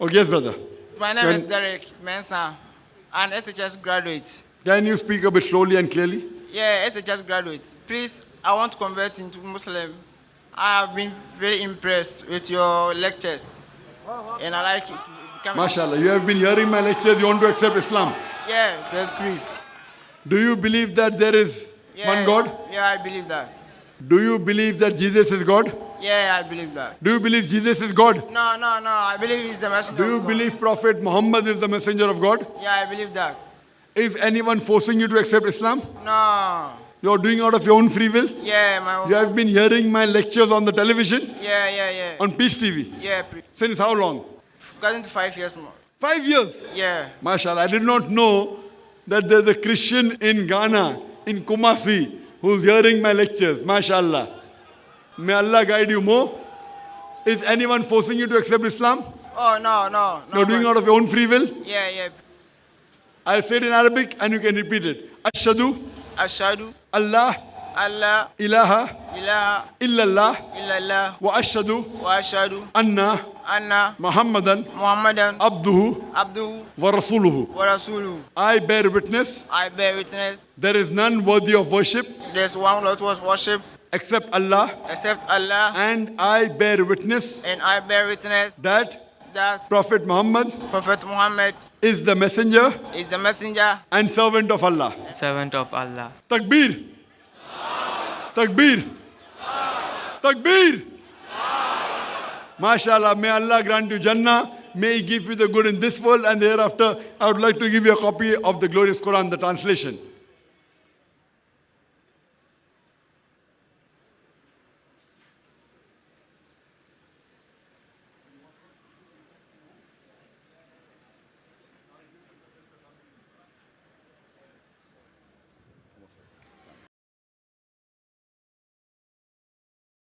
Oh, yes, brother. My name is Derek Mensah, an SHS graduate. Can you speak a bit slowly and clearly? Yeah, SHS graduate. Please, I want to convert into Muslim. I have been very impressed with your lectures, and I like it to become. MashaAllah, you have been hearing my lectures, you want to accept Islam. Yes, yes, please. Do you believe that there is one God? Yeah, I believe that. Do you believe that Jesus is God? Yeah, I believe that. Do you believe Jesus is God? No, I believe he's the messenger. Do you of God. believe Prophet Muhammad is the messenger of God? Yeah, I believe that. Is anyone forcing you to accept Islam? No. You're doing out of your own free will? Yeah, my own. You have been hearing my lectures on the television? Yeah. On Peace TV? Yeah, please. Since how long? Going to 5 years more. 5 years? Yeah. MashaAllah, I did not know that there's a Christian in Ghana, in Kumasi, who's hearing my lectures. MashaAllah. May Allah guide you more. Is anyone forcing you to accept Islam? Oh, no. You're doing out of your own free will? Yeah. I'll say it in Arabic and you can repeat it. Ashhadu Ashhadu Allah Allah ilaha ilaha illallah illallah wa ashhadu wa ashhadu anna Muhammadan Muhammadan abduhu wa rasuluhu. I bear witness there is none worthy of worship there's one Lord was worship except Allah, and I bear witness that Prophet Muhammad is the messenger and servant of Allah. Takbir! Takbir! Takbir! MashaAllah, may Allah grant you Jannah. May He give you the good in this world and thereafter. I would like to give you a copy of the glorious Quran, the translation.